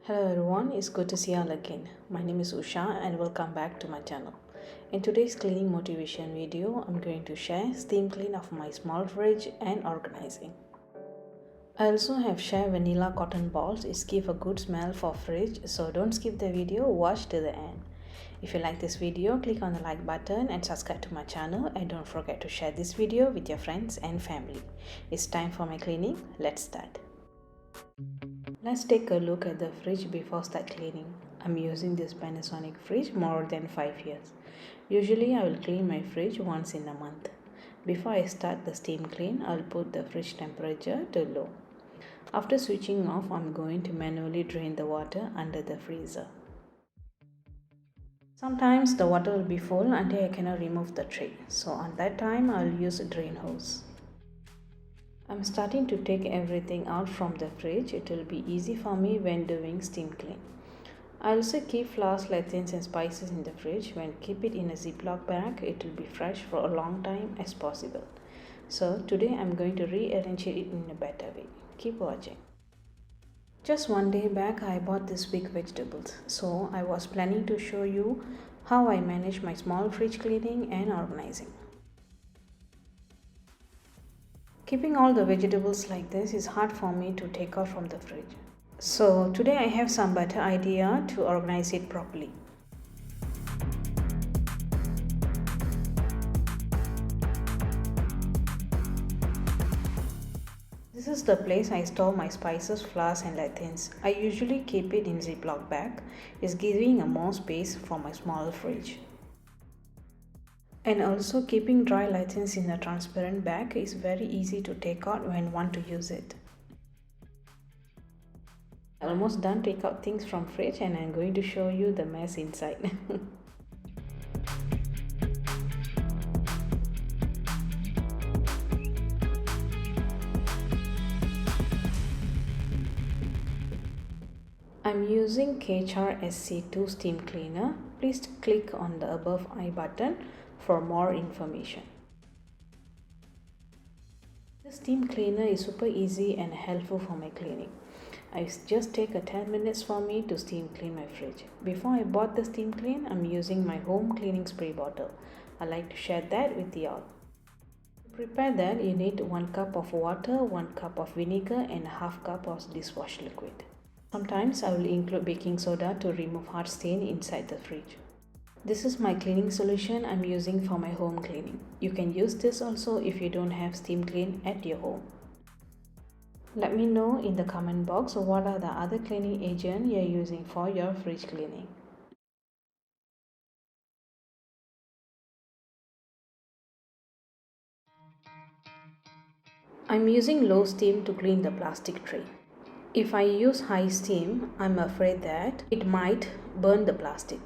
Hello everyone, it's good to see you all again. My name is Usha and welcome back to my channel. In today's cleaning motivation video, I'm going to share steam clean of my small fridge and organizing. I also have share vanilla cotton balls. It gives a good smell for fridge, so don't skip the video, watch till the end. If you like this video, click on the like button and subscribe to my channel, and don't forget to share this video with your friends and family. It's time for my cleaning. Let's start. Let's take a look at the fridge before start cleaning. I'm using this Panasonic fridge more than 5 years. Usually I will clean my fridge once in a month. Before I start the steam clean, I'll put the fridge temperature to low. After switching off, I'm going to manually drain the water under the freezer. Sometimes the water will be full until I cannot remove the tray. So on that time, I'll use a drain hose. I'm starting to take everything out from the fridge. It will be easy for me when doing steam clean. I also keep flowers, lanterns and spices in the fridge. When keep it in a Ziploc bag, it will be fresh for a long time as possible. So today I'm going to rearrange it in a better way. Keep watching. Just one day back I bought these big vegetables. So I was planning to show you how I manage my small fridge cleaning and organizing. Keeping all the vegetables like this is hard for me to take out from the fridge. So today I have some better idea to organize it properly. This is the place I store my spices, flowers and lanterns. I usually keep it in Ziploc bag. It's giving a more space for my small fridge. And also keeping dry lanterns in a transparent bag is very easy to take out when want to use it. Almost done take out things from fridge and I'm going to show you the mess inside. I'm using KHR SC2 steam cleaner. Please click on the above I button for more information. The steam cleaner is super easy and helpful for my cleaning. It just take 10 minutes for me to steam clean my fridge. Before I bought the steam clean, I'm using my home cleaning spray bottle. I like to share that with y'all. To prepare that, you need 1 cup of water, 1 cup of vinegar and half cup of dishwash liquid. Sometimes I will include baking soda to remove hard stain inside the fridge. This is my cleaning solution I'm using for my home cleaning. You can use this also if you don't have steam clean at your home. Let me know in the comment box what are the other cleaning agent you're using for your fridge cleaning. I'm using low steam to clean the plastic tray. If I use high steam, I'm afraid that it might burn the plastic.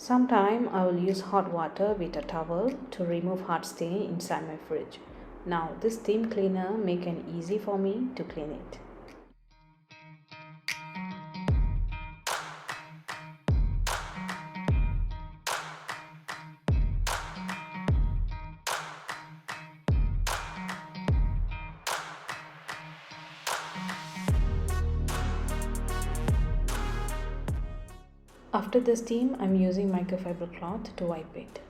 Sometimes I will use hot water with a towel to remove hard stain inside my fridge. Now this steam cleaner make it easy for me to clean it. After the steam, I'm using microfiber cloth to wipe it.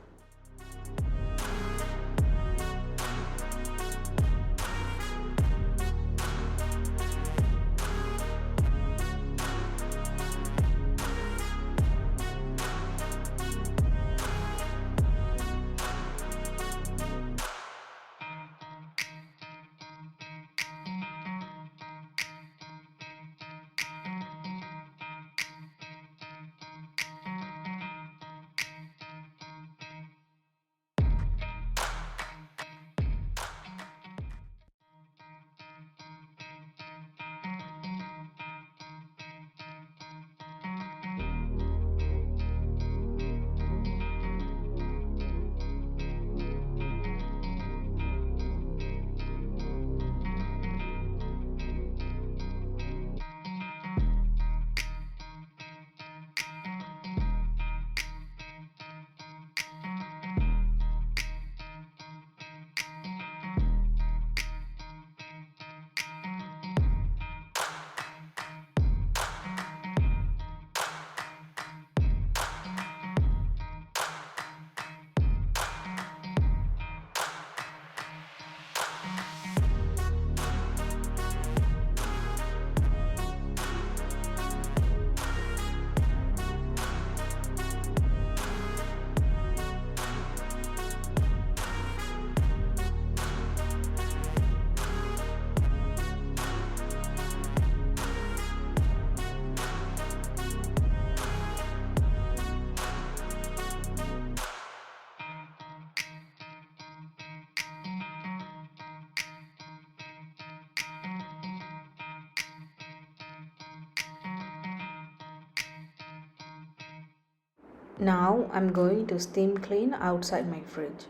Now I'm going to steam clean outside my fridge.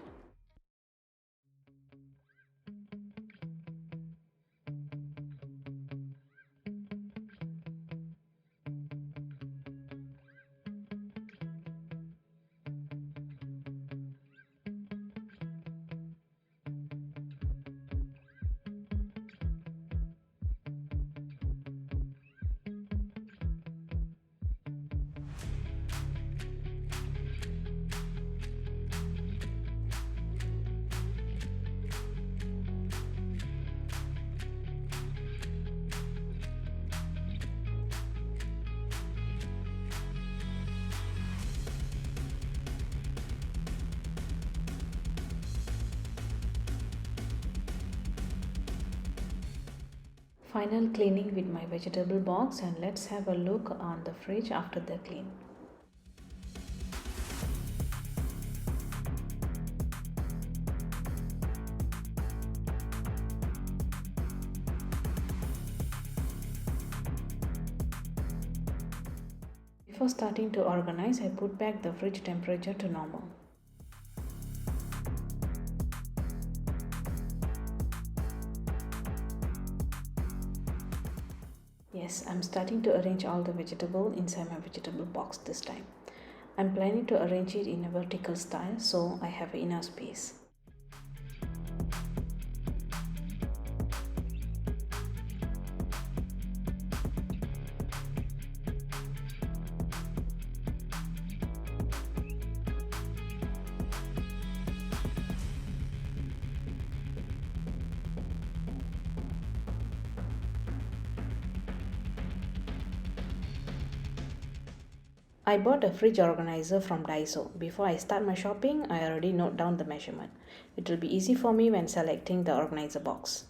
Final cleaning with my vegetable box, and let's have a look on the fridge after the clean. Before starting to organize, I put back the fridge temperature to normal. Yes, I'm starting to arrange all the vegetable inside my vegetable box this time. I'm planning to arrange it in a vertical style so I have enough space. I bought a fridge organizer from Daiso. Before I start my shopping, I already note down the measurement. It will be easy for me when selecting the organizer box.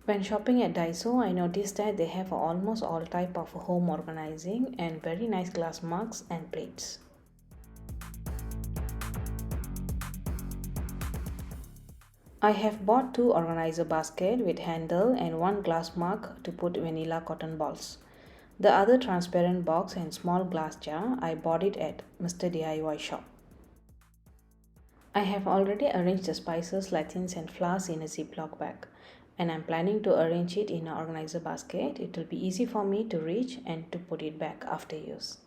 When shopping at Daiso, I noticed that they have almost all type of home organizing and very nice glass mugs and plates. I have bought two organizer baskets with handle and one glass mug to put vanilla cotton balls. The other transparent box and small glass jar, I bought it at Mr.DIY shop. I have already arranged the spices, lentils and flowers in a Ziploc bag, and I'm planning to arrange it in an organizer basket. It will be easy for me to reach and to put it back after use.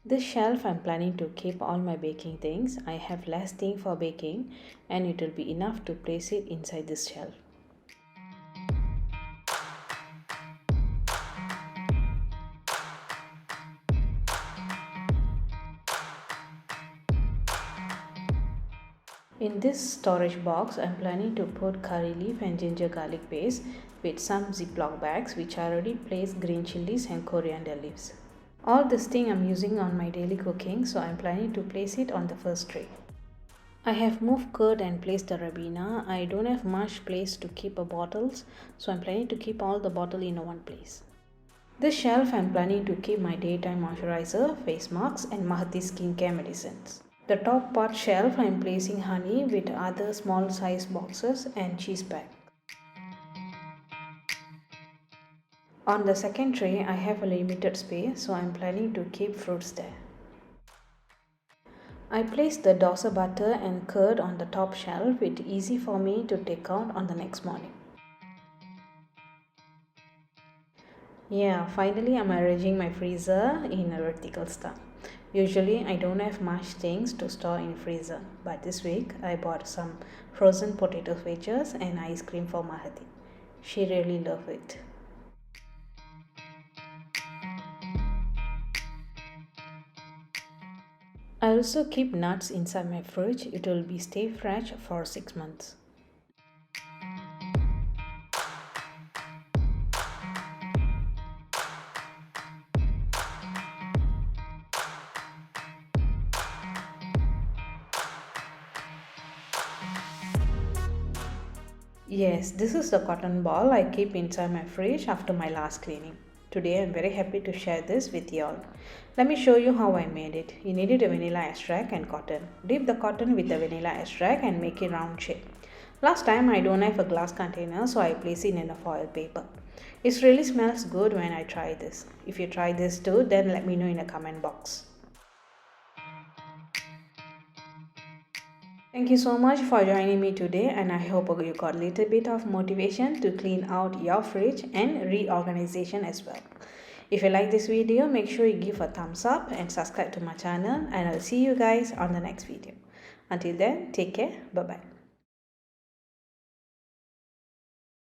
This shelf I'm planning to keep all my baking things. I have less thing for baking and it will be enough to place it inside this shelf. In this storage box, I'm planning to put curry leaf and ginger garlic paste with some Ziploc bags which I already placed green chilies and coriander leaves. All this thing I'm using on my daily cooking, so I'm planning to place it on the first tray. I have moved curd and placed the Rabina. I don't have much place to keep the bottles, so I'm planning to keep all the bottle in one place. This shelf I'm planning to keep my daytime moisturizer, face masks and Mahati skincare medicines. The top part shelf I am placing honey with other small size boxes and cheese pack. On the second tray I have a limited space, so I am planning to keep fruits there. I placed the dosa butter and curd on the top shelf. It's easy for me to take out on the next morning. Yeah, finally I'm arranging my freezer in a vertical style. Usually I don't have much things to store in freezer, but this week I bought some frozen potato wedges and ice cream for Mahati. She really loved it. I also keep nuts inside my fridge. It will be stay fresh for 6 months. Yes, this is the cotton ball I keep inside my fridge after my last cleaning. Today I'm very happy to share this with y'all. Let me show you how I made it. You needed a vanilla extract and cotton. Dip the cotton with the vanilla extract and make a round shape. Last time I don't have a glass container, so I place it in a foil paper. It really smells good when I try this. If you try this too, then let me know in the comment box. Thank you so much for joining me today, and I hope you got a little bit of motivation to clean out your fridge and reorganization as well. If you like this video, make sure you give a thumbs up and subscribe to my channel, and I'll see you guys on the next video. Until then, take care. Bye bye.